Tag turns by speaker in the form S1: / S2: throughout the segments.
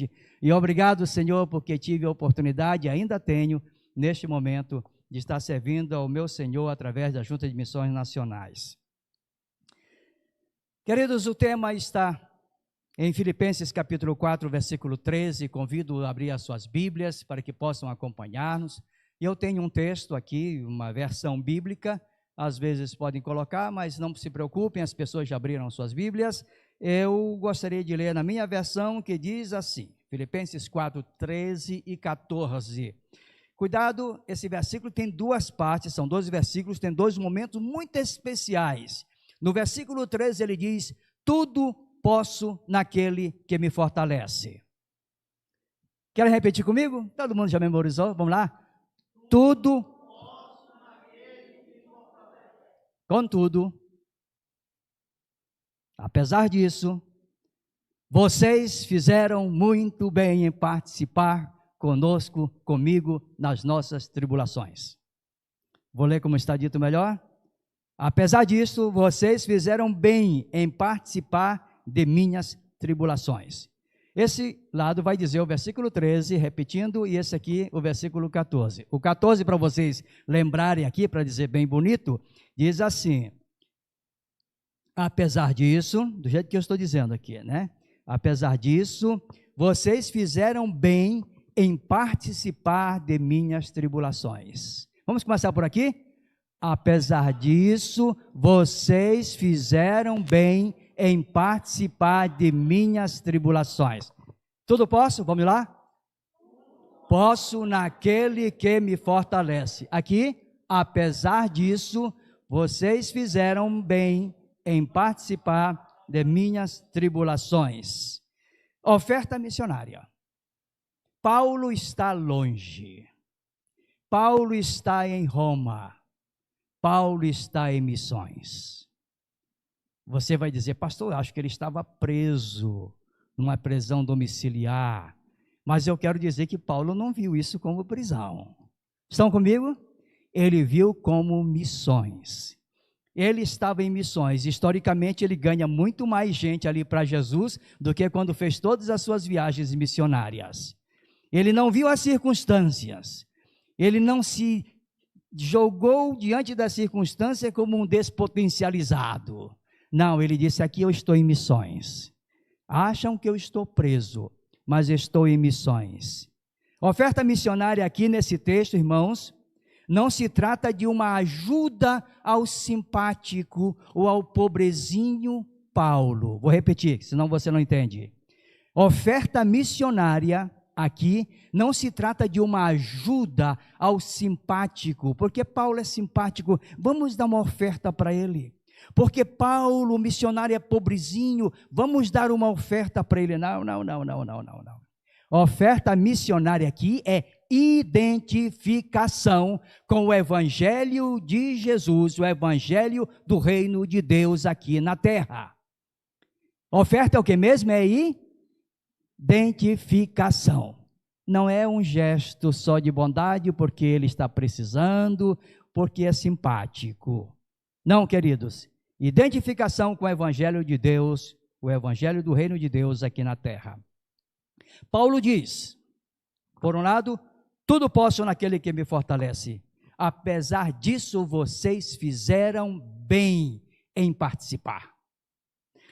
S1: noite. E obrigado, Senhor, porque tive a oportunidade, ainda tenho, neste momento, de estar servindo ao meu Senhor através da Junta de Missões Nacionais. Queridos, o tema está em Filipenses capítulo 4, versículo 13. Convido a abrir as suas Bíblias para que possam acompanhar-nos. Eu tenho um texto aqui, uma versão bíblica, às vezes podem colocar, mas não se preocupem, as pessoas já abriram suas Bíblias. Eu gostaria de ler na minha versão, que diz assim, Filipenses 4, 13 e 14. Cuidado, esse versículo tem duas partes, são 12 versículos, tem dois momentos muito especiais. No versículo 13 ele diz, tudo posso naquele que me fortalece. Querem repetir comigo? Todo mundo já memorizou? Vamos lá? Tudo posso naquele que me fortalece. Contudo, apesar disso, vocês fizeram muito bem em participar conosco, comigo, nas nossas tribulações. Vou ler como está dito melhor. Apesar disso, vocês fizeram bem em participar de minhas tribulações. Esse lado vai dizer o versículo 13, repetindo, e esse aqui o versículo 14. O 14, para vocês lembrarem aqui, para dizer bem bonito, diz assim, apesar disso, do jeito que eu estou dizendo aqui, né? Apesar disso, vocês fizeram bem em participar de minhas tribulações. Vamos começar por aqui? Apesar disso, vocês fizeram bem em participar de minhas tribulações. Tudo posso? Vamos lá? Posso naquele que me fortalece. Aqui, apesar disso, vocês fizeram bem em participar de minhas tribulações. Oferta missionária. Paulo está longe. Paulo está em Roma. Paulo está em missões. Você vai dizer, pastor, eu acho que ele estava preso, numa prisão domiciliar. Mas eu quero dizer que Paulo não viu isso como prisão. Estão comigo? Ele viu como missões. Ele estava em missões. Historicamente, ele ganha muito mais gente ali para Jesus do que quando fez todas as suas viagens missionárias. Ele não viu as circunstâncias. Ele não se jogou diante da circunstância como um despotencializado. Não, ele disse, aqui eu estou em missões. Acham que eu estou preso, mas eu estou em missões. Oferta missionária aqui nesse texto, irmãos, não se trata de uma ajuda ao simpático ou ao pobrezinho Paulo. Vou repetir, senão você não entende. Oferta missionária aqui não se trata de uma ajuda ao simpático, porque Paulo é simpático, vamos dar uma oferta para ele. Porque Paulo, o missionário, é pobrezinho, vamos dar uma oferta para ele. Não. Oferta missionária aqui é identificação com o evangelho de Jesus, o evangelho do reino de Deus aqui na terra. Oferta é o que mesmo? É identificação. Não é um gesto só de bondade porque ele está precisando, porque é simpático. Não, queridos. Identificação com o evangelho de Deus, o evangelho do reino de Deus aqui na terra. Paulo diz, por um lado, tudo posso naquele que me fortalece. Apesar disso, vocês fizeram bem em participar.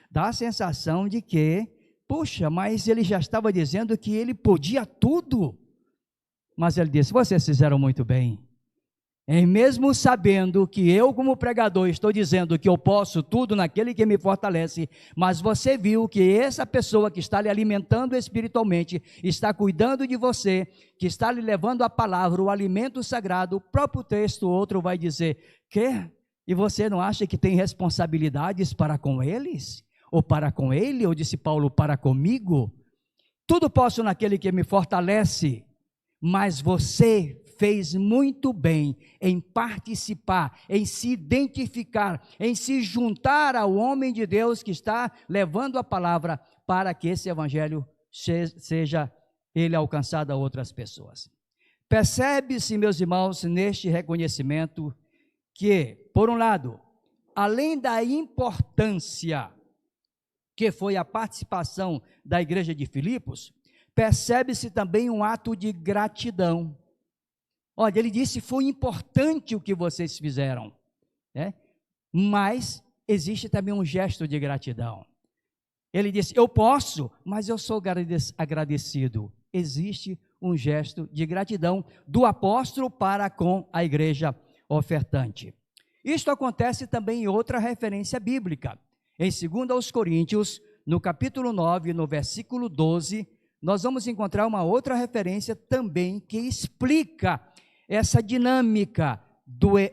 S1: Dá a sensação de que, puxa, mas ele já estava dizendo que ele podia tudo. Mas ele disse, vocês fizeram muito bem. E mesmo sabendo que eu, como pregador, estou dizendo que eu posso tudo naquele que me fortalece, mas você viu que essa pessoa que está lhe alimentando espiritualmente, está cuidando de você, que está lhe levando a palavra, o alimento sagrado, o próprio texto, outro vai dizer, quer? E você não acha que tem responsabilidades para com eles? Ou para com ele? Ou disse Paulo, para comigo? Tudo posso naquele que me fortalece, mas você fez muito bem em participar, em se identificar, em se juntar ao homem de Deus que está levando a palavra para que esse evangelho seja ele alcançado a outras pessoas. Percebe-se, meus irmãos, neste reconhecimento que, por um lado, além da importância que foi a participação da igreja de Filipos, percebe-se também um ato de gratidão. Olha, ele disse, foi importante o que vocês fizeram, né? Mas existe também um gesto de gratidão. Ele disse, eu posso, mas eu sou agradecido. Existe um gesto de gratidão do apóstolo para com a igreja ofertante. Isto acontece também em outra referência bíblica. Em 2 Coríntios, no capítulo 9, no versículo 12, nós vamos encontrar uma outra referência também que explica essa dinâmica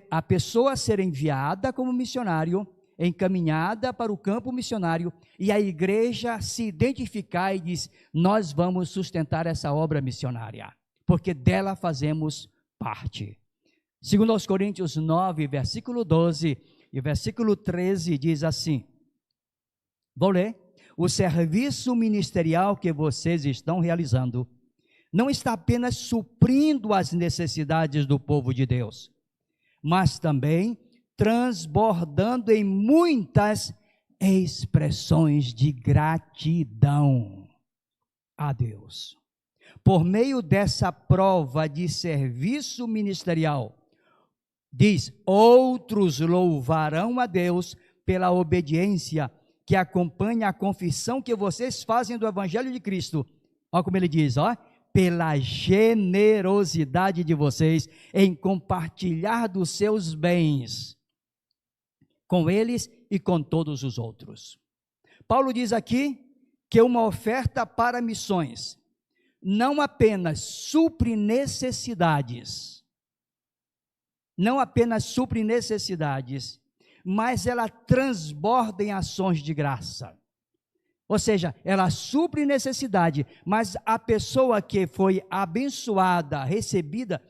S1: a pessoa ser enviada como missionário, encaminhada para o campo missionário, e a igreja se identificar e diz, nós vamos sustentar essa obra missionária, porque dela fazemos parte. 2 Coríntios 9, versículo 12 e versículo 13 diz assim, vou ler, o serviço ministerial que vocês estão realizando não está apenas suprindo as necessidades do povo de Deus, mas também transbordando em muitas expressões de gratidão a Deus. Por meio dessa prova de serviço ministerial, diz, outros louvarão a Deus pela obediência que acompanha a confissão que vocês fazem do Evangelho de Cristo. Olha como ele diz, ó, pela generosidade de vocês em compartilhar dos seus bens com eles e com todos os outros. Paulo diz aqui que uma oferta para missões não apenas supre necessidades, mas ela transborda em ações de graça. Ou seja, ela supre necessidade, mas a pessoa que foi abençoada, recebida,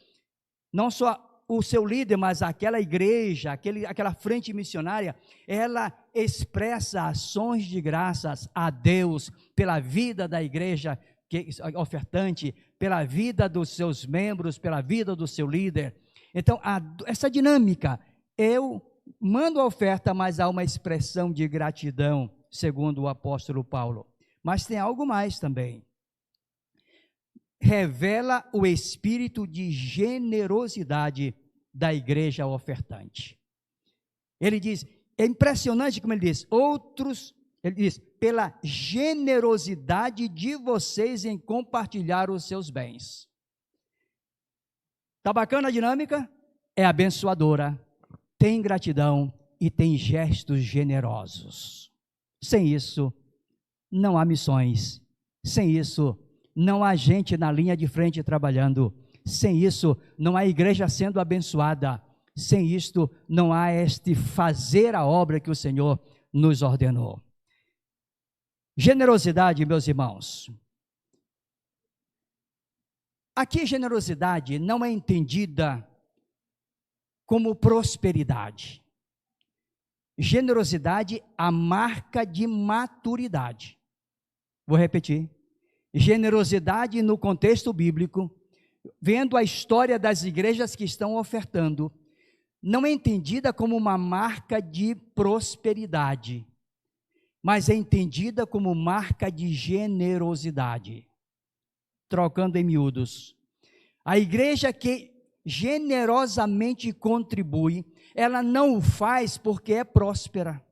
S1: não só o seu líder, mas aquela igreja, aquela frente missionária, ela expressa ações de graças a Deus pela vida da igreja ofertante, pela vida dos seus membros, pela vida do seu líder. Então, essa dinâmica, eu mando a oferta, mas há uma expressão de gratidão, segundo o apóstolo Paulo. Mas tem algo mais também. Revela o espírito de generosidade da igreja ofertante. Ele diz, é impressionante como ele diz, ele diz, pela generosidade de vocês em compartilhar os seus bens. Está bacana a dinâmica? É abençoadora, tem gratidão e tem gestos generosos. Sem isso, não há missões. Sem isso, não há gente na linha de frente trabalhando. Sem isso, não há igreja sendo abençoada. Sem isto, não há este fazer a obra que o Senhor nos ordenou. Generosidade, meus irmãos. Aqui, generosidade não é entendida como prosperidade. Generosidade, a marca de maturidade. Vou repetir. Generosidade no contexto bíblico, vendo a história das igrejas que estão ofertando, não é entendida como uma marca de prosperidade, mas é entendida como marca de generosidade. Trocando em miúdos, a igreja que generosamente contribui, ela não o faz porque é próspera.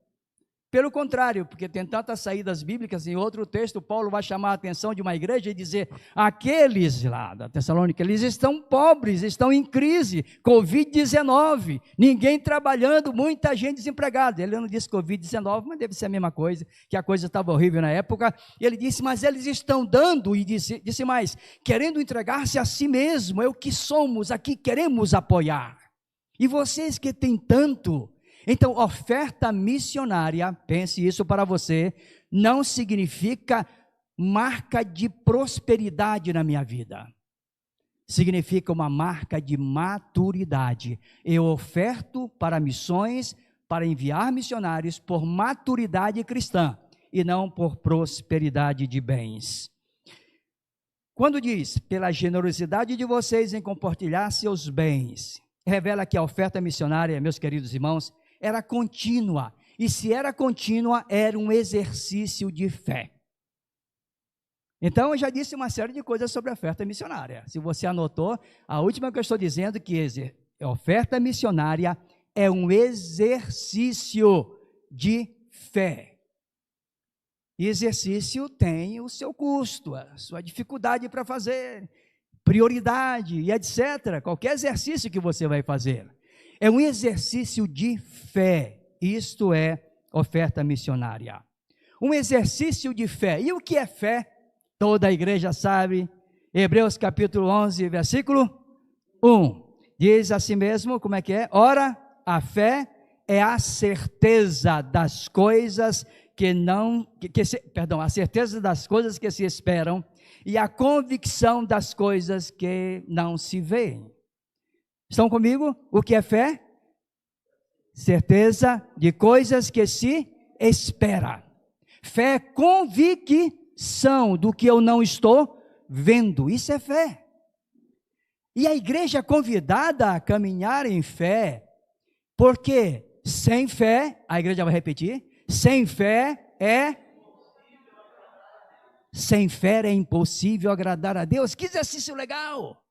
S1: Pelo contrário, porque tem tantas saídas bíblicas, em outro texto Paulo vai chamar a atenção de uma igreja e dizer, aqueles lá da Tessalônica, eles estão pobres, estão em crise, Covid-19, ninguém trabalhando, muita gente desempregada. Ele não disse Covid-19, mas deve ser a mesma coisa, que a coisa estava horrível na época. E ele disse, mas eles estão dando, e disse mais, querendo entregar-se a si mesmo, é o que somos aqui, queremos apoiar. E vocês que têm tanto. Então, oferta missionária, pense isso para você, não significa marca de prosperidade na minha vida. Significa uma marca de maturidade. Eu oferto para missões, para enviar missionários por maturidade cristã e não por prosperidade de bens. Quando diz, pela generosidade de vocês em compartilhar seus bens, revela que a oferta missionária, meus queridos irmãos, era contínua, e se era contínua, era um exercício de fé. Então, eu já disse uma série de coisas sobre a oferta missionária. Se você anotou, a última que eu estou dizendo que a oferta missionária é um exercício de fé. E exercício tem o seu custo, a sua dificuldade para fazer, prioridade e etc. Qualquer exercício que você vai fazer. É um exercício de fé. Isto é oferta missionária. Um exercício de fé. E o que é fé? Toda a igreja sabe. Hebreus capítulo 11, versículo 1. Diz assim mesmo, como é que é? Ora, a fé é a certeza das coisas a certeza das coisas que se esperam e a convicção das coisas que não se veem. Estão comigo? O que é fé? Certeza de coisas que se espera. Fé é convicção do que eu não estou vendo. Isso é fé. E a igreja é convidada a caminhar em fé, porque sem fé, a igreja vai repetir, sem fé é impossível agradar a Deus. Que exercício legal!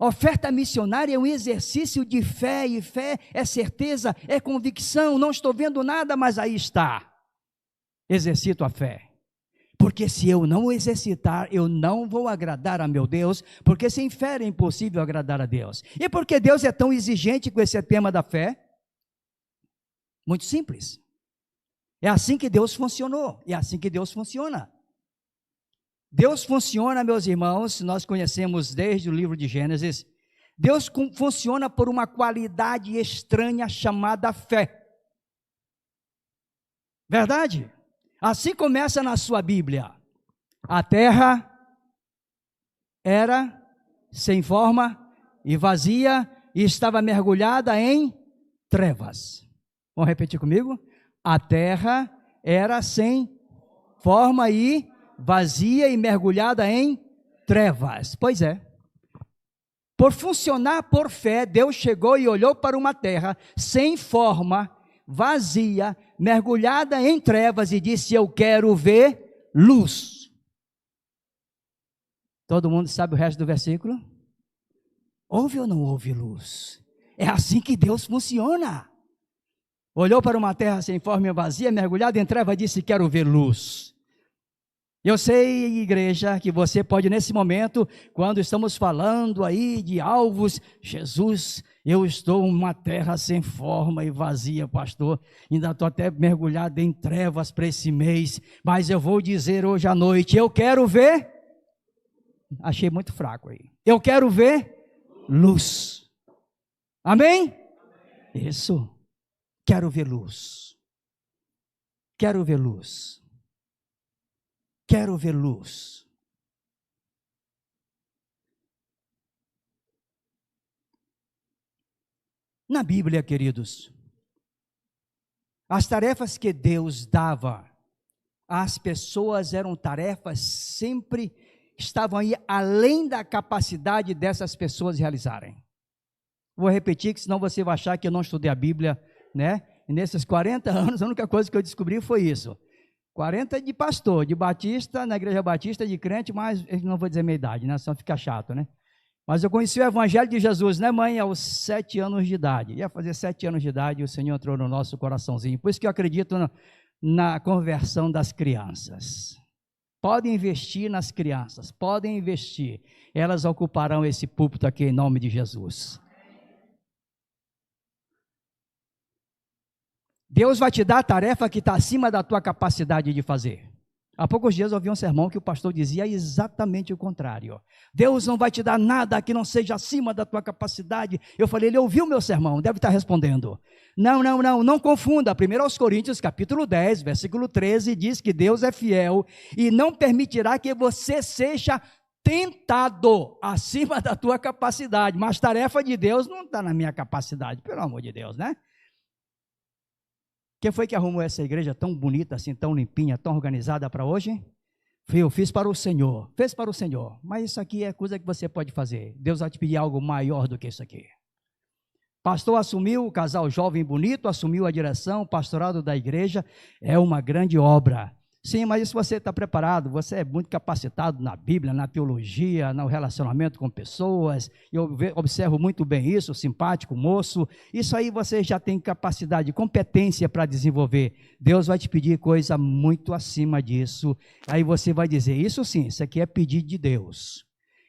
S1: Oferta missionária é um exercício de fé, e fé é certeza, é convicção. Não estou vendo nada, mas aí está. Exercito a fé. Porque se eu não exercitar, eu não vou agradar a meu Deus, porque sem fé é impossível agradar a Deus. E por que Deus é tão exigente com esse tema da fé? Muito simples. É assim que Deus funcionou, é assim que Deus funciona. Deus funciona, meus irmãos, nós conhecemos desde o livro de Gênesis, Deus funciona por uma qualidade estranha chamada fé. Verdade? Assim começa na sua Bíblia. A terra era sem forma e vazia e estava mergulhada em trevas. Vamos repetir comigo? A terra era sem forma e vazia e mergulhada em trevas. Pois é. Por funcionar por fé, Deus chegou e olhou para uma terra sem forma, vazia, mergulhada em trevas e disse: eu quero ver luz. Todo mundo sabe o resto do versículo? Houve ou não houve luz? É assim que Deus funciona. Olhou para uma terra sem forma e vazia, mergulhada em trevas, e disse: quero ver luz. Eu sei, igreja, que você pode nesse momento, quando estamos falando aí de alvos, Jesus, eu estou em uma terra sem forma e vazia, pastor, ainda estou até mergulhado em trevas para esse mês, mas eu vou dizer hoje à noite, eu quero ver, achei muito fraco aí, eu quero ver luz. Amém? Isso, quero ver luz. Quero ver luz. Quero ver luz. Na Bíblia, queridos, as tarefas que Deus dava às pessoas eram tarefas sempre estavam aí além da capacidade dessas pessoas realizarem. Vou repetir, que senão você vai achar que eu não estudei a Bíblia, né? E nesses 40 anos, a única coisa que eu descobri foi isso. 40 de pastor, de batista, na igreja batista, de crente, mas eu não vou dizer minha idade, né? Senão fica chato, né? Mas eu conheci o Evangelho de Jesus, né, mãe? Aos 7 anos de idade. Ia fazer 7 anos de idade e o Senhor entrou no nosso coraçãozinho. Por isso que eu acredito na conversão das crianças. Podem investir nas crianças, podem investir. Elas ocuparão esse púlpito aqui em nome de Jesus. Deus vai te dar a tarefa que está acima da tua capacidade de fazer. Há poucos dias eu ouvi um sermão que o pastor dizia exatamente o contrário. Deus não vai te dar nada que não seja acima da tua capacidade. Eu falei, ele ouviu meu sermão, deve estar respondendo. Não confunda. 1 Coríntios capítulo 10, versículo 13, diz que Deus é fiel e não permitirá que você seja tentado acima da tua capacidade. Mas tarefa de Deus não está na minha capacidade, pelo amor de Deus, né? Quem foi que arrumou essa igreja tão bonita, assim, tão limpinha, tão organizada para hoje? Eu fiz para o Senhor, fez para o Senhor, mas isso aqui é coisa que você pode fazer. Deus vai te pedir algo maior do que isso aqui. Pastor assumiu, o casal jovem bonito, assumiu a direção, o pastorado da igreja, é uma grande obra. Sim, mas isso você está preparado, você é muito capacitado na Bíblia, na teologia, no relacionamento com pessoas, eu observo muito bem isso, simpático, moço, isso aí você já tem capacidade, competência para desenvolver. Deus vai te pedir coisa muito acima disso, aí você vai dizer, isso sim, isso aqui é pedido de Deus.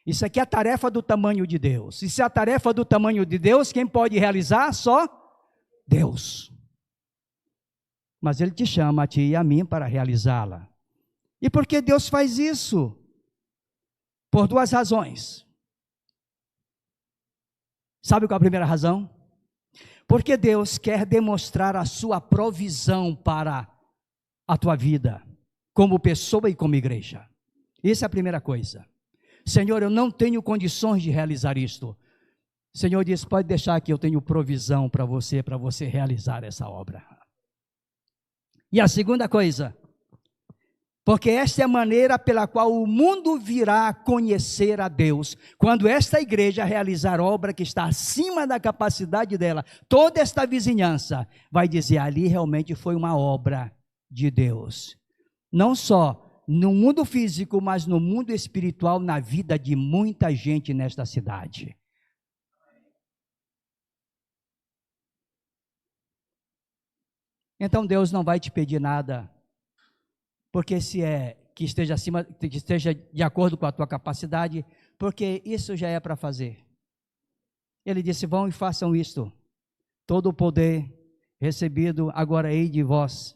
S1: Isso aqui é a tarefa do tamanho de Deus. Isso é a tarefa do tamanho de Deus, quem pode realizar? Só Deus. Mas Ele te chama a ti e a mim para realizá-la. E por que Deus faz isso? Por duas razões. Sabe qual é a primeira razão? Porque Deus quer demonstrar a sua provisão para a tua vida, como pessoa e como igreja. Essa é a primeira coisa. Senhor, eu não tenho condições de realizar isto. O Senhor diz, pode deixar que eu tenho provisão para você realizar essa obra. E a segunda coisa, porque esta é a maneira pela qual o mundo virá a conhecer a Deus, quando esta igreja realizar obra que está acima da capacidade dela, toda esta vizinhança vai dizer, ali realmente foi uma obra de Deus. Não só no mundo físico, mas no mundo espiritual, na vida de muita gente nesta cidade. Então Deus não vai te pedir nada, porque se é que esteja acima, que esteja de acordo com a tua capacidade, porque isso já é para fazer. Ele disse, vão e façam isto, todo o poder recebido agora hei de vós,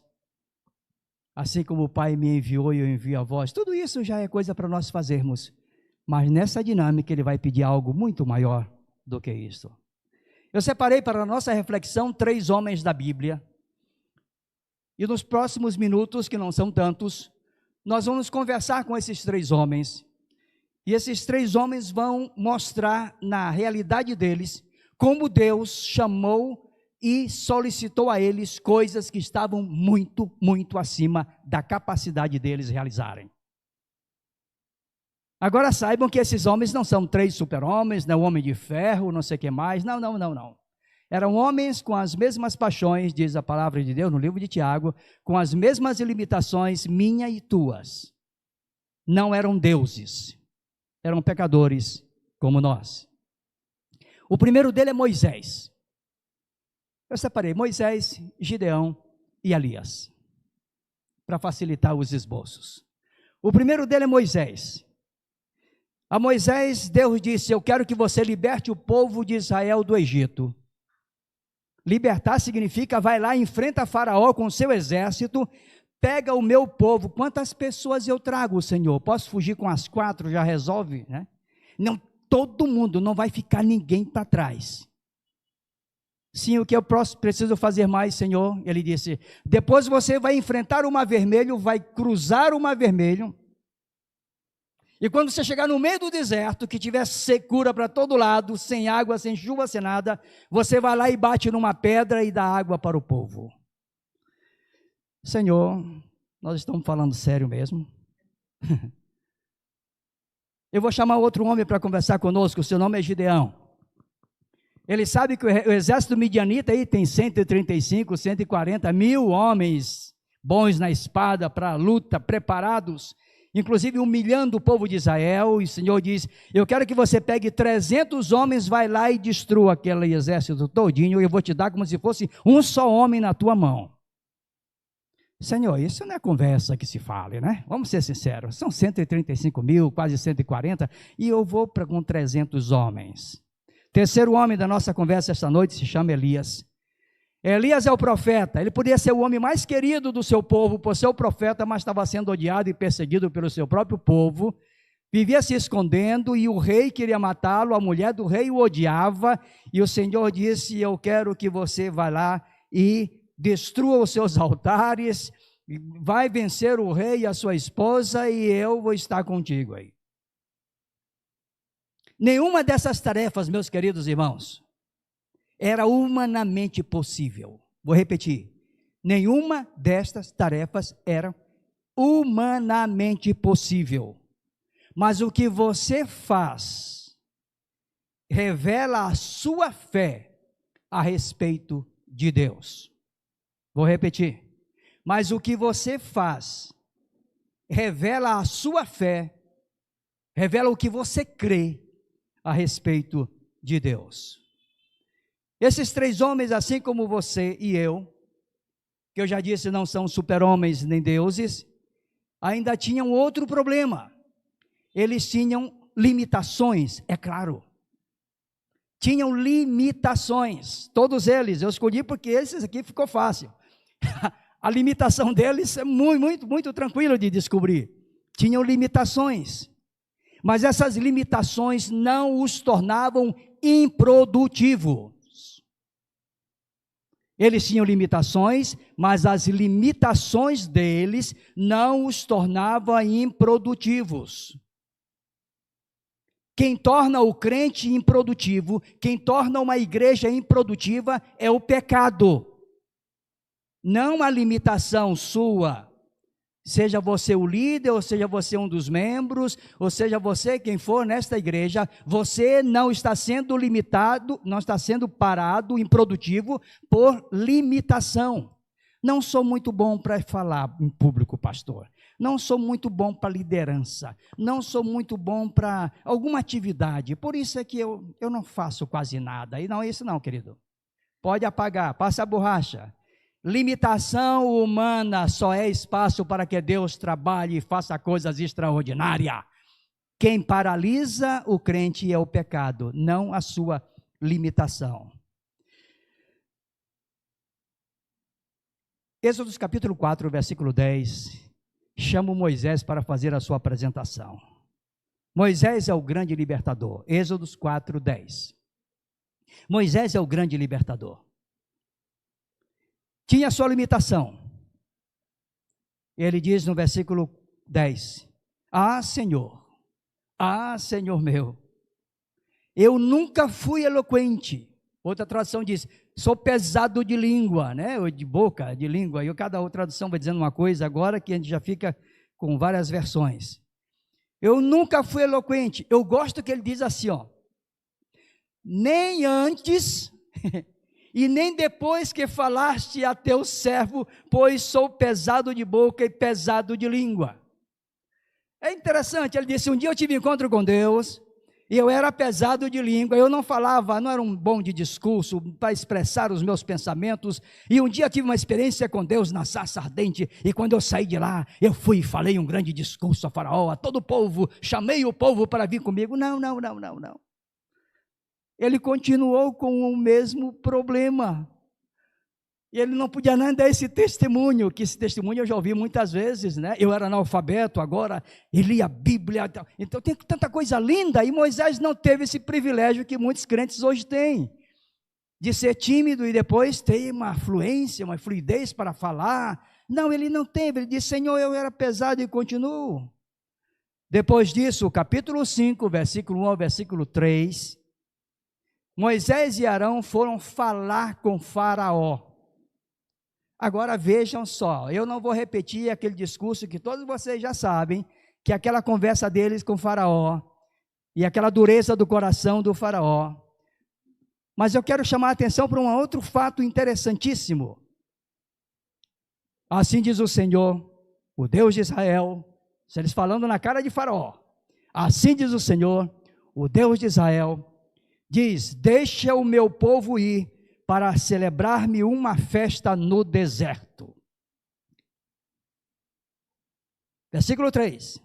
S1: assim como o Pai me enviou e eu envio a vós. Tudo isso já é coisa para nós fazermos, mas nessa dinâmica Ele vai pedir algo muito maior do que isso. Eu separei para a nossa reflexão 3 homens da Bíblia, e nos próximos minutos, que não são tantos, nós vamos conversar com esses 3 homens. E esses 3 homens vão mostrar na realidade deles como Deus chamou e solicitou a eles coisas que estavam muito, muito acima da capacidade deles realizarem. Agora saibam que esses homens não são 3 super-homens, não homem de ferro, não sei o que mais, não. Eram homens com as mesmas paixões, diz a palavra de Deus no livro de Tiago, com as mesmas limitações, minha e tuas. Não eram deuses, eram pecadores como nós. O primeiro dele é Moisés. Eu separei Moisés, Gideão e Elias, para facilitar os esboços. O primeiro dele é Moisés. A Moisés, Deus disse, eu quero que você liberte o povo de Israel do Egito. Libertar significa, vai lá, enfrenta Faraó com o seu exército, pega o meu povo. Quantas pessoas eu trago, Senhor? Posso fugir com as 4, já resolve, né? Não, todo mundo, não vai ficar ninguém para trás. Sim, o que eu preciso fazer mais, Senhor? Ele disse, depois você vai enfrentar o Mar Vermelho, vai cruzar o Mar Vermelho, e quando você chegar no meio do deserto, que tiver secura para todo lado, sem água, sem chuva, sem nada, você vai lá e bate numa pedra e dá água para o povo. Senhor, nós estamos falando sério mesmo. Eu vou chamar outro homem para conversar conosco, o seu nome é Gideão. Ele sabe que o exército midianita aí tem 135, 140 mil homens bons na espada para a luta, preparados, inclusive humilhando o povo de Israel, e o Senhor diz, eu quero que você pegue 300 homens, vai lá e destrua aquele exército todinho, e eu vou te dar como se fosse um só homem na tua mão. Senhor, isso não é conversa que se fale, né? Vamos ser sinceros, são 135 mil, quase 140, e eu vou com 300 homens. Terceiro homem da nossa conversa esta noite se chama Elias. Elias é o profeta, ele podia ser o homem mais querido do seu povo, por ser o profeta, mas estava sendo odiado e perseguido pelo seu próprio povo, vivia se escondendo, e o rei queria matá-lo, a mulher do rei o odiava, e o Senhor disse, eu quero que você vá lá e destrua os seus altares, vai vencer o rei e a sua esposa, e eu vou estar contigo aí. Nenhuma dessas tarefas, meus queridos irmãos, era humanamente possível. Vou repetir, nenhuma destas tarefas era humanamente possível. Mas o que você faz revela a sua fé a respeito de Deus. Vou repetir, mas o que você faz revela a sua fé, revela o que você crê a respeito de Deus. Esses 3 homens, assim como você e eu, que eu já disse não são super-homens nem deuses, ainda tinham outro problema. Eles tinham limitações, é claro. Tinham limitações, todos eles. Eu escolhi porque esses aqui ficou fácil. A limitação deles é muito tranquilo de descobrir. Tinham limitações, mas essas limitações não os tornavam improdutivos. Eles tinham limitações, mas as limitações deles não os tornavam improdutivos. Quem torna o crente improdutivo, quem torna uma igreja improdutiva é o pecado. Não a limitação sua, seja você o líder, ou seja você um dos membros, ou seja você quem for nesta igreja, você não está sendo limitado, não está sendo parado, improdutivo, por limitação. Não sou muito bom para falar em público, pastor. Não sou muito bom para liderança. Não sou muito bom para alguma atividade. Por isso é que eu não faço quase nada. E não é isso não, querido. Pode apagar, passa a borracha. Limitação humana só é espaço para que Deus trabalhe e faça coisas extraordinárias. Quem paralisa o crente é o pecado, não a sua limitação. Êxodo capítulo 4, versículo 10, chama Moisés para fazer a sua apresentação. Moisés é o grande libertador. Êxodo 4, 10. Moisés é o grande libertador. Tinha sua limitação. Ele diz no versículo 10, Senhor meu, eu nunca fui eloquente. Outra tradução diz, sou pesado de língua, né? Ou de boca, de língua. E cada outra tradução vai dizendo uma coisa agora que a gente já fica com várias versões. Eu nunca fui eloquente. Eu gosto que ele diz assim, nem antes e nem depois que falaste a teu servo, pois sou pesado de boca e pesado de língua. É interessante, ele disse, um dia eu tive encontro com Deus, e eu era pesado de língua, eu não falava, não era um bom de discurso para expressar os meus pensamentos, e um dia eu tive uma experiência com Deus na sarça ardente, e quando eu saí de lá, eu fui e falei um grande discurso a Faraó, a todo o povo, chamei o povo para vir comigo. Não. Ele continuou com o mesmo problema. Ele não podia nem dar esse testemunho, que esse testemunho eu já ouvi muitas vezes, né? Eu era analfabeto, agora eu li a Bíblia. Então tem tanta coisa linda, e Moisés não teve esse privilégio que muitos crentes hoje têm, de ser tímido e depois ter uma fluência, uma fluidez para falar. Não, ele não teve, ele disse, Senhor, eu era pesado e continuo. Depois disso, capítulo 5, versículo 1 ao versículo 3, Moisés e Arão foram falar com Faraó. Agora vejam só, eu não vou repetir aquele discurso que todos vocês já sabem, que é aquela conversa deles com Faraó, e aquela dureza do coração do Faraó. Mas eu quero chamar a atenção para um outro fato interessantíssimo. Assim diz o Senhor, o Deus de Israel, eles falando na cara de Faraó. Assim diz o Senhor, o Deus de Israel, diz, deixa o meu povo ir, para celebrar-me uma festa no deserto. Versículo 3.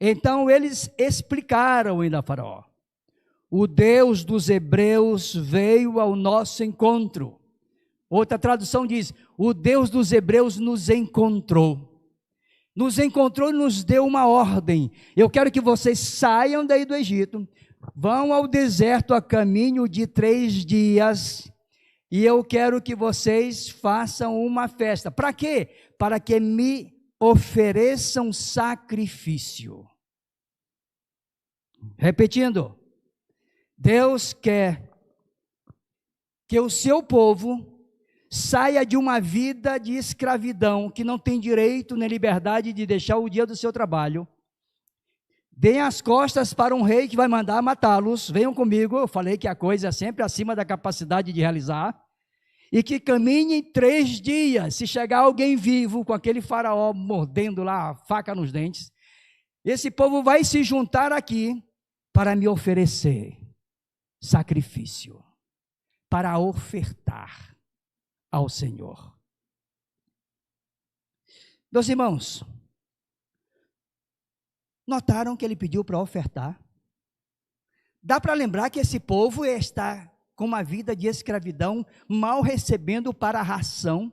S1: Então eles explicaram ainda a Faraó, o Deus dos hebreus veio ao nosso encontro. Outra tradução diz, o Deus dos hebreus nos encontrou. Nos encontrou e nos deu uma ordem. Eu quero que vocês saiam daí do Egito, vão ao deserto a caminho de 3 dias, e eu quero que vocês façam uma festa. Para quê? Para que me ofereçam sacrifício. Repetindo, Deus quer que o seu povo saia de uma vida de escravidão, que não tem direito nem liberdade de deixar o dia do seu trabalho, deem as costas para um rei que vai mandar matá-los, venham comigo, eu falei que a coisa é sempre acima da capacidade de realizar, e que caminhem 3 dias. Se chegar alguém vivo com aquele faraó mordendo lá a faca nos dentes, esse povo vai se juntar aqui para me oferecer sacrifício, para ofertar ao Senhor. Meus irmãos, notaram que ele pediu para ofertar? Dá para lembrar que esse povo está com uma vida de escravidão, mal recebendo para a ração.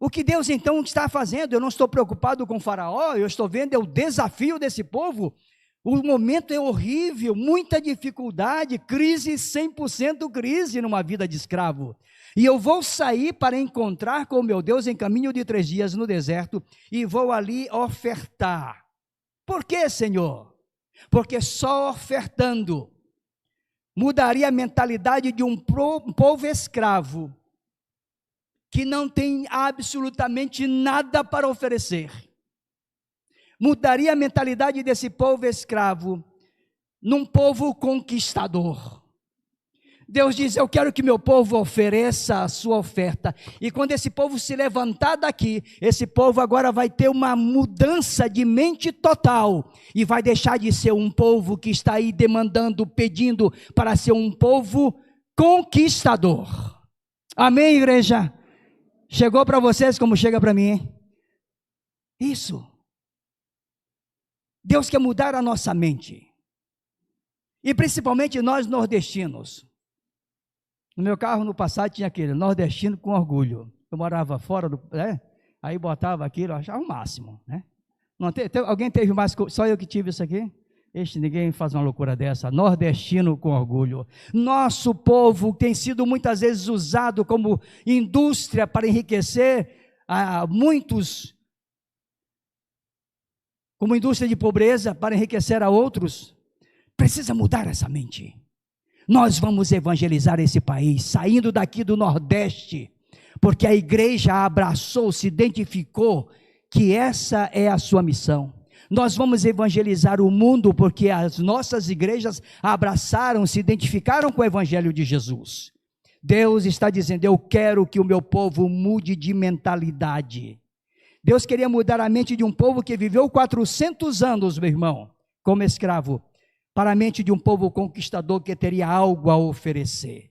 S1: O que Deus então está fazendo? Eu não estou preocupado com o faraó, eu estou vendo é o desafio desse povo. O momento é horrível, muita dificuldade, crise, 100% crise numa vida de escravo. E eu vou sair para encontrar com o meu Deus em caminho de 3 dias no deserto e vou ali ofertar. Por quê, Senhor? Porque só ofertando mudaria a mentalidade de um povo escravo que não tem absolutamente nada para oferecer. Mudaria a mentalidade desse povo escravo num povo conquistador. Deus diz, eu quero que meu povo ofereça a sua oferta, e quando esse povo se levantar daqui, esse povo agora vai ter uma mudança de mente total, e vai deixar de ser um povo que está aí demandando, pedindo, para ser um povo conquistador. Amém, igreja? Chegou para vocês como chega para mim, hein? Isso. Deus quer mudar a nossa mente, e principalmente nós nordestinos. No meu carro, no passado, tinha aquele nordestino com orgulho. Eu morava fora do... Aí botava aquilo, eu achava o máximo, né? Não alguém teve mais... Só eu que tive isso aqui? Ninguém faz uma loucura dessa. Nordestino com orgulho. Nosso povo tem sido muitas vezes usado como indústria para enriquecer muitos, como indústria de pobreza, para enriquecer a outros. Precisa mudar essa mente. Nós vamos evangelizar esse país, saindo daqui do Nordeste, porque a igreja abraçou, se identificou, que essa é a sua missão. Nós vamos evangelizar o mundo, porque as nossas igrejas abraçaram, se identificaram com o evangelho de Jesus. Deus está dizendo, eu quero que o meu povo mude de mentalidade. Deus queria mudar a mente de um povo que viveu 400 anos, meu irmão, como escravo, para a mente de um povo conquistador que teria algo a oferecer.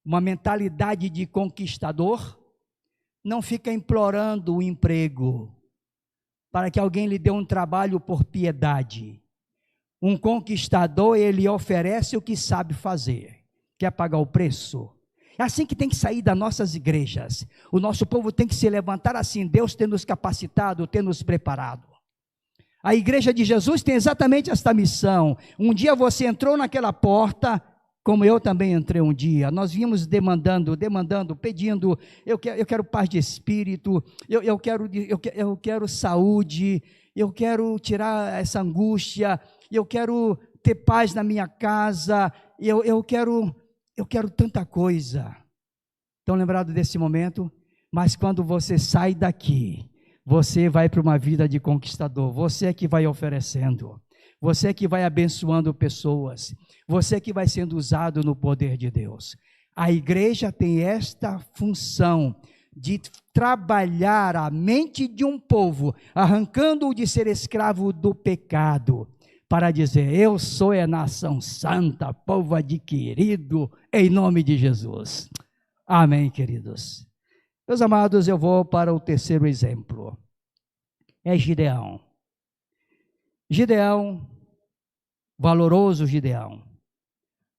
S1: Uma mentalidade de conquistador não fica implorando o emprego para que alguém lhe dê um trabalho por piedade. Um conquistador, ele oferece o que sabe fazer. Quer pagar o preço? É assim que tem que sair das nossas igrejas. O nosso povo tem que se levantar assim, Deus tem nos capacitado, tem nos preparado. A igreja de Jesus tem exatamente esta missão. Um dia você entrou naquela porta, como eu também entrei um dia. Nós vínhamos demandando, pedindo, eu quero paz de espírito, eu quero saúde, eu quero tirar essa angústia, eu quero ter paz na minha casa, eu quero tanta coisa. Estão lembrados desse momento? Mas quando você sai daqui, você vai para uma vida de conquistador, você é que vai oferecendo, você é que vai abençoando pessoas, você é que vai sendo usado no poder de Deus. A igreja tem esta função de trabalhar a mente de um povo, arrancando-o de ser escravo do pecado, para dizer, eu sou a nação santa, povo adquirido, em nome de Jesus. Amém, queridos. Meus amados, eu vou para o terceiro exemplo. É Gideão. Gideão, valoroso Gideão.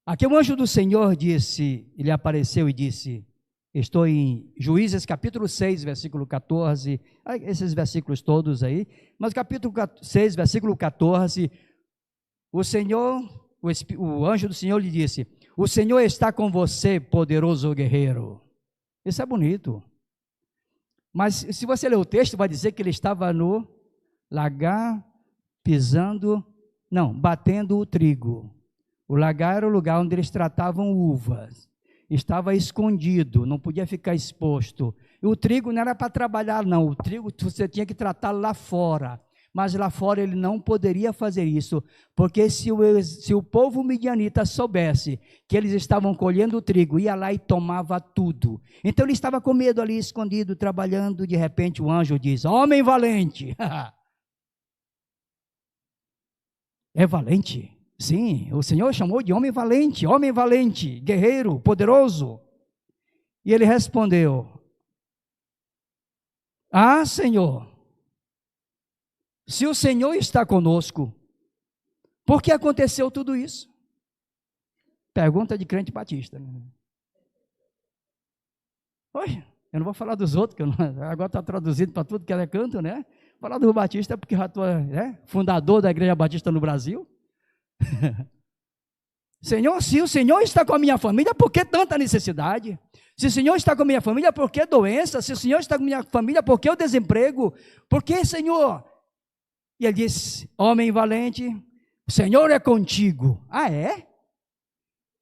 S1: Aqui o anjo do Senhor disse, ele apareceu e disse, estou em Juízes capítulo 6, versículo 14, esses versículos todos aí, mas capítulo 6, versículo 14, o anjo do Senhor lhe disse, o Senhor está com você, poderoso guerreiro. Isso é bonito. Mas se você ler o texto, vai dizer que ele estava no lagar, batendo o trigo. O lagar era o lugar onde eles tratavam uvas. Estava escondido, não podia ficar exposto. E o trigo não era para trabalhar, não. O trigo você tinha que tratá-lo lá fora, Mas lá fora ele não poderia fazer isso, porque se o povo midianita soubesse que eles estavam colhendo o trigo, ia lá e tomava tudo. Então ele estava com medo ali, escondido, trabalhando. De repente o anjo diz: homem valente. É valente? Sim, o Senhor chamou de homem valente, guerreiro, poderoso. E ele respondeu: ah, Senhor, se o Senhor está conosco, por que aconteceu tudo isso? Pergunta de crente batista. Oi, eu não vou falar dos outros, que agora está traduzido para tudo que é canto, né? Falar do Batista porque já estou fundador da Igreja Batista no Brasil. Senhor, se o Senhor está com a minha família, por que tanta necessidade? Se o Senhor está com a minha família, por que doença? Se o Senhor está com a minha família, por que o desemprego? Por que, Senhor? E ele disse: homem valente, o Senhor é contigo. Ah, é?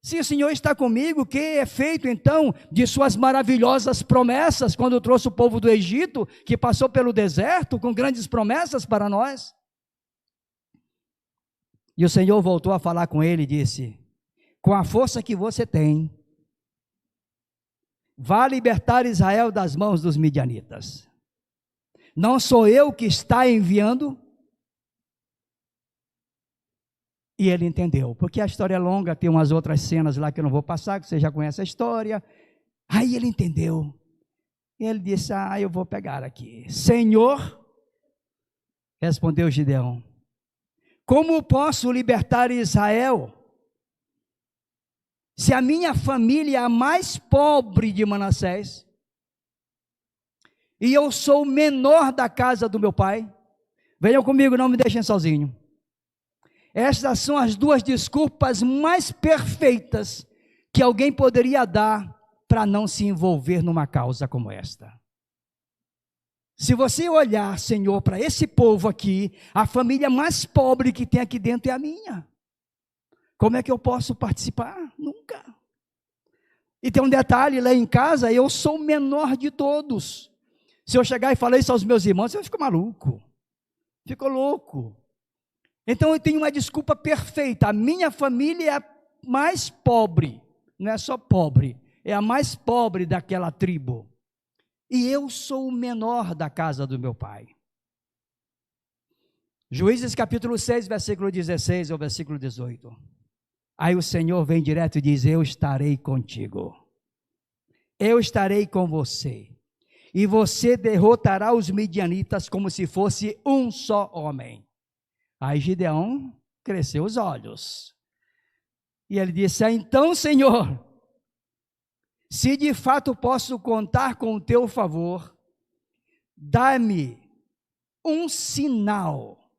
S1: Se o Senhor está comigo, o que é feito então de suas maravilhosas promessas, quando trouxe o povo do Egito, que passou pelo deserto, com grandes promessas para nós? E o Senhor voltou a falar com ele e disse: com a força que você tem, vá libertar Israel das mãos dos midianitas. Não sou eu que está enviando? E ele entendeu, porque a história é longa, tem umas outras cenas lá que eu não vou passar, que você já conhece a história. Aí ele entendeu. Ele disse: ah, eu vou pegar aqui. Senhor, respondeu Gideão, como posso libertar Israel, se a minha família é a mais pobre de Manassés, e eu sou o menor da casa do meu pai? Venham comigo, não me deixem sozinho. Estas são as duas desculpas mais perfeitas que alguém poderia dar para não se envolver numa causa como esta. Se você olhar, Senhor, para esse povo aqui, a família mais pobre que tem aqui dentro é a minha. Como é que eu posso participar? Nunca. E tem um detalhe, lá em casa, eu sou o menor de todos. Se eu chegar e falar isso aos meus irmãos, eu fico maluco, fico louco. Então eu tenho uma desculpa perfeita: a minha família é a mais pobre, não é só pobre, é a mais pobre daquela tribo. E eu sou o menor da casa do meu pai. Juízes capítulo 6, versículo 16 ao versículo 18. Aí o Senhor vem direto e diz: eu estarei contigo, eu estarei com você, e você derrotará os midianitas como se fosse um só homem. Aí Gideão cresceu os olhos, e ele disse: então, Senhor, se de fato posso contar com o teu favor, dá-me um sinal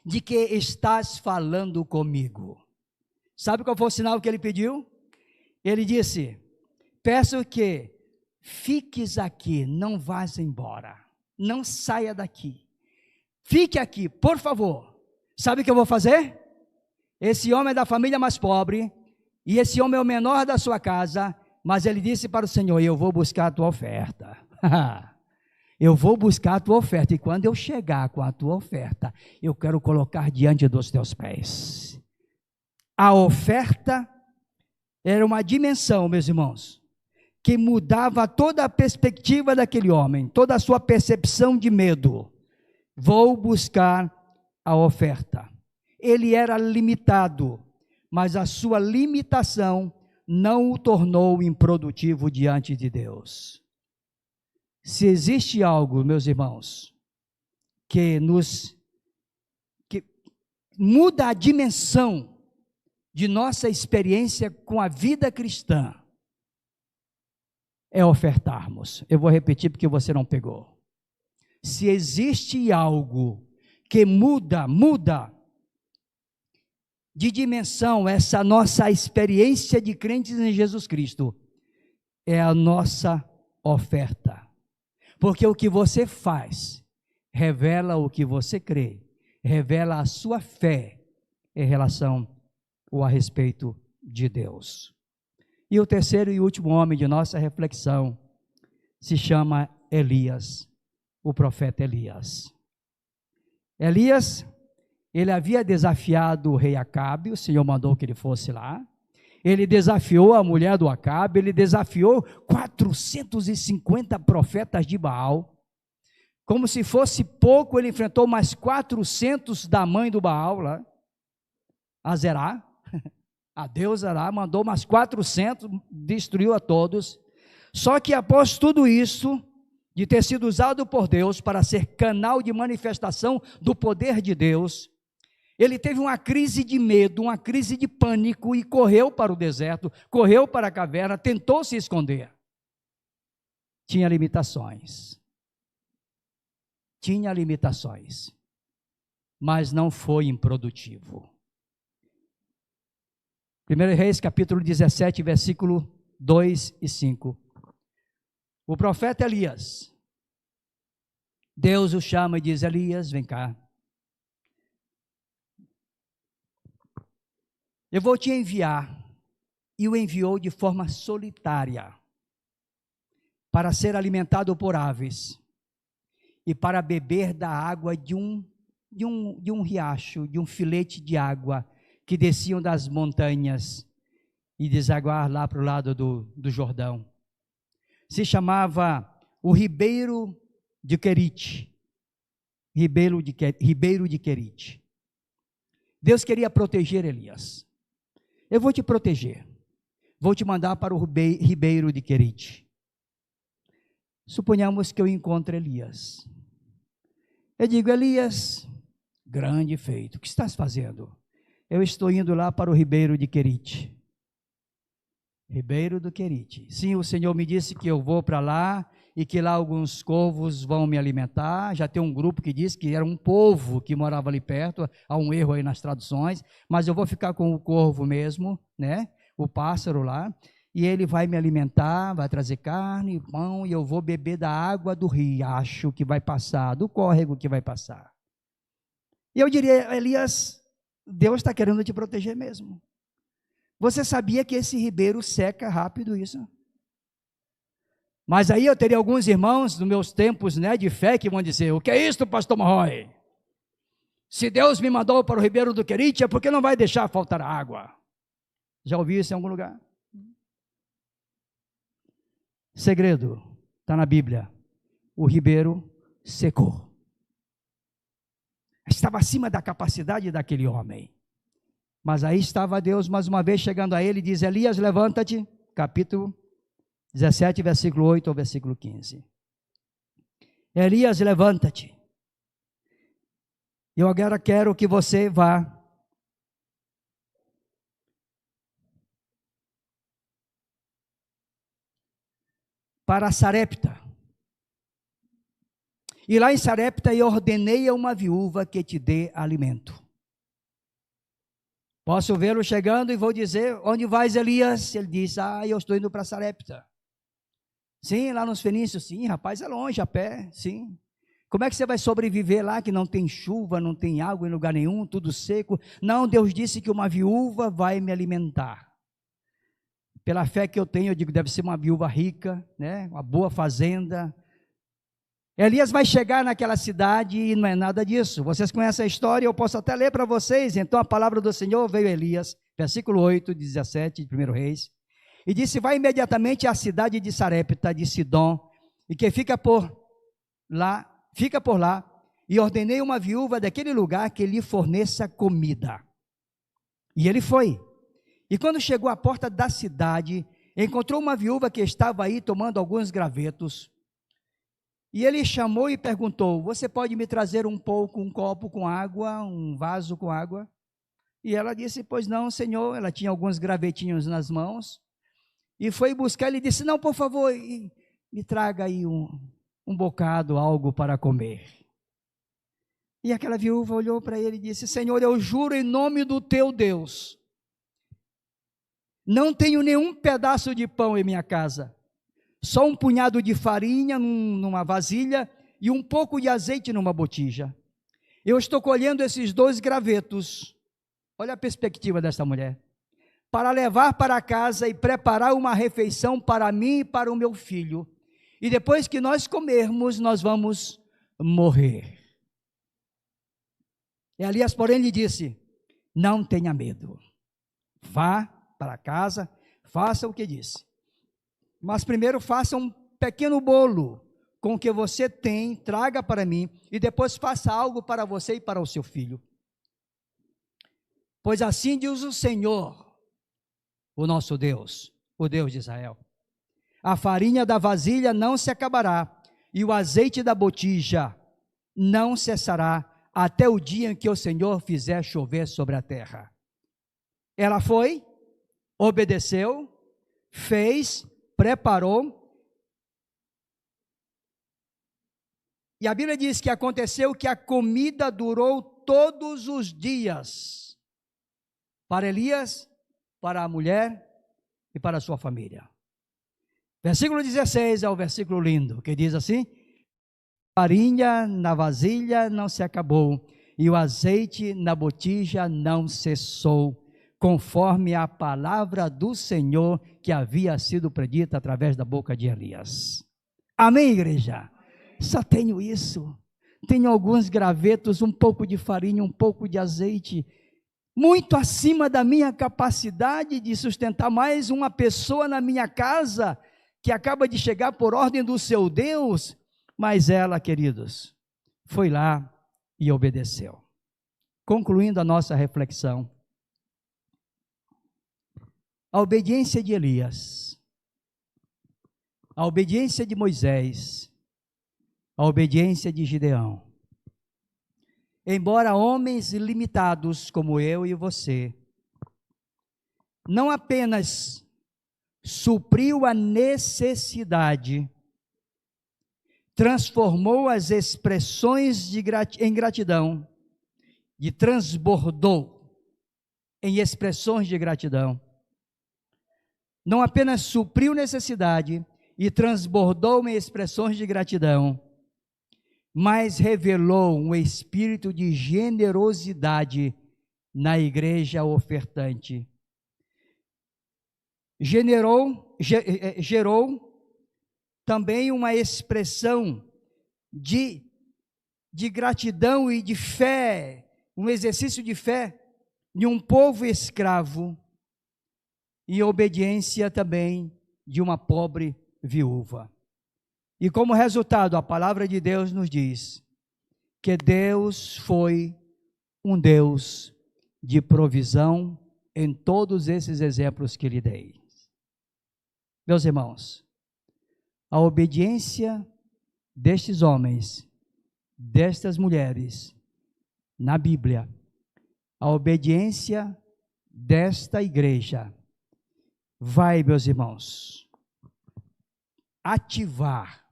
S1: de que estás falando comigo. Sabe qual foi o sinal que ele pediu? Ele disse: peço que fiques aqui, não vás embora, não saia daqui. Fique aqui, por favor. Sabe o que eu vou fazer? Esse homem é da família mais pobre, e esse homem é o menor da sua casa, mas ele disse para o Senhor: eu vou buscar a tua oferta. Eu vou buscar a tua oferta, e quando eu chegar com a tua oferta, eu quero colocar diante dos teus pés. A oferta era uma dimensão, meus irmãos, que mudava toda a perspectiva daquele homem, toda a sua percepção de medo. Vou buscar a oferta. Ele era limitado, mas a sua limitação não o tornou improdutivo diante de Deus. Se existe algo, meus irmãos, que muda a dimensão de nossa experiência com a vida cristã, é ofertarmos. Eu vou repetir porque você não pegou. Se existe algo que muda de dimensão essa nossa experiência de crentes em Jesus Cristo, é a nossa oferta. Porque o que você faz revela o que você crê, revela a sua fé em relação ou a respeito de Deus. E o terceiro e último homem de nossa reflexão se chama Elias, o profeta Elias. Elias, ele havia desafiado o rei Acabe, o Senhor mandou que ele fosse lá. Ele desafiou a mulher do Acabe, ele desafiou 450 profetas de Baal. Como se fosse pouco, ele enfrentou mais 400 da mãe do Baal lá, a Zerá, a deusa lá, mandou mais 400, destruiu a todos. Só que após tudo isso, de ter sido usado por Deus para ser canal de manifestação do poder de Deus, ele teve uma crise de medo, uma crise de pânico e correu para o deserto, correu para a caverna, tentou se esconder. Tinha limitações, mas não foi improdutivo. 1 Reis capítulo 17, versículo 2 e 5. O profeta Elias, Deus o chama e diz: Elias, vem cá. Eu vou te enviar. E o enviou de forma solitária, para ser alimentado por aves, e para beber da água de um riacho, de um filete de água, que desciam das montanhas, e desaguar lá para o lado do Jordão. Se chamava o Ribeiro de Querite. Ribeiro de Querite. Deus queria proteger Elias. Eu vou te proteger. Vou te mandar para o Ribeiro de Querite. Suponhamos que eu encontre Elias. Eu digo: Elias, grande feito, o que estás fazendo? Eu estou indo lá para o Ribeiro de Querite. Ribeiro do Querite. Sim, o Senhor me disse que eu vou para lá e que lá alguns corvos vão me alimentar. Já tem um grupo que diz que era um povo que morava ali perto. Há um erro aí nas traduções, mas eu vou ficar com o corvo mesmo, né? O pássaro lá. E ele vai me alimentar, vai trazer carne, pão, e eu vou beber da água do riacho que vai passar, do córrego que vai passar. E eu diria: Elias, Deus está querendo te proteger mesmo. Você sabia que esse ribeiro seca rápido isso? Mas aí eu teria alguns irmãos dos meus tempos, né, de fé, que vão dizer: o que é isso, pastor Morroy? Se Deus me mandou para o Ribeiro do Querite, é porque não vai deixar faltar água. Já ouviu isso em algum lugar? Segredo, está na Bíblia. O ribeiro secou. Estava acima da capacidade daquele homem. Mas aí estava Deus, mais uma vez, chegando a ele, diz: Elias, levanta-te, capítulo 17, versículo 8 ao versículo 15. Elias, levanta-te. Eu agora quero que você vá para Sarepta. E lá em Sarepta eu ordenei a uma viúva que te dê alimento. Posso vê-lo chegando e vou dizer: onde vais, Elias? Ele diz: eu estou indo para Sarepta. Sim, lá nos Fenícios. Sim, rapaz, é longe, a pé, sim. Como é que você vai sobreviver lá que não tem chuva, não tem água em lugar nenhum, tudo seco? Não, Deus disse que uma viúva vai me alimentar. Pela fé que eu tenho, eu digo: deve ser uma viúva rica, né? Uma boa fazenda. Elias vai chegar naquela cidade e não é nada disso. Vocês conhecem a história, eu posso até ler para vocês. Então a palavra do Senhor veio a Elias, versículo 8, 17 de 1 Reis, e disse: vai imediatamente à cidade de Sarepta de Sidom, e que fica por lá, e ordenei uma viúva daquele lugar que lhe forneça comida. E ele foi. E quando chegou à porta da cidade, encontrou uma viúva que estava aí tomando alguns gravetos. E ele chamou e perguntou: você pode me trazer um copo com água, um vaso com água? E ela disse: pois não, Senhor. Ela tinha alguns gravetinhos nas mãos. E foi buscar, ele disse: não, por favor, me traga aí um bocado, algo para comer. E aquela viúva olhou para ele e disse: Senhor, eu juro em nome do teu Deus, não tenho nenhum pedaço de pão em minha casa. Só um punhado de farinha numa vasilha e um pouco de azeite numa botija. Eu estou colhendo esses 2 gravetos. Olha a perspectiva desta mulher. Para levar para casa e preparar uma refeição para mim e para o meu filho. E depois que nós comermos, nós vamos morrer. Elias, porém, lhe disse: não tenha medo, vá para casa, faça o que disse. Mas primeiro faça um pequeno bolo com o que você tem, traga para mim, e depois faça algo para você e para o seu filho. Pois assim diz o Senhor, o nosso Deus, o Deus de Israel: a farinha da vasilha não se acabará, e o azeite da botija não cessará, até o dia em que o Senhor fizer chover sobre a terra. Ela foi, obedeceu, fez, preparou. E a Bíblia diz que aconteceu que a comida durou todos os dias, para Elias, para a mulher e para a sua família. Versículo 16 é o versículo lindo, que diz assim: a farinha na vasilha não se acabou, e o azeite na botija não cessou, conforme a palavra do Senhor que havia sido predita através da boca de Elias. Amém, igreja? Só tenho isso. Tenho alguns gravetos, um pouco de farinha, um pouco de azeite, muito acima da minha capacidade de sustentar mais uma pessoa na minha casa, que acaba de chegar por ordem do seu Deus. Mas ela, queridos, foi lá e obedeceu. Concluindo a nossa reflexão, a obediência de Elias, a obediência de Moisés, a obediência de Gideão, embora homens limitados como eu e você, não apenas supriu a necessidade, transformou as expressões em gratidão, e transbordou em expressões de gratidão. Não apenas supriu necessidade e transbordou em expressões de gratidão, mas revelou um espírito de generosidade na igreja ofertante. Gerou também uma expressão de gratidão e de fé, um exercício de fé de um povo escravo, e obediência também de uma pobre viúva. E como resultado, a palavra de Deus nos diz que Deus foi um Deus de provisão em todos esses exemplos que lhe dei. Meus irmãos, a obediência destes homens, destas mulheres, na Bíblia, a obediência desta igreja, vai, meus irmãos, ativar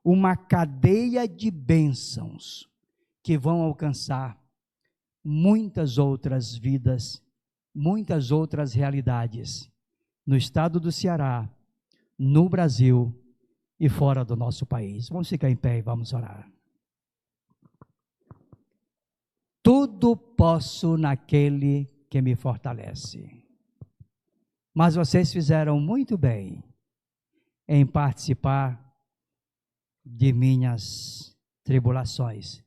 S1: uma cadeia de bênçãos que vão alcançar muitas outras vidas, muitas outras realidades, no estado do Ceará, no Brasil e fora do nosso país. Vamos ficar em pé e vamos orar. Tudo posso naquele que me fortalece. Mas vocês fizeram muito bem em participar de minhas tribulações.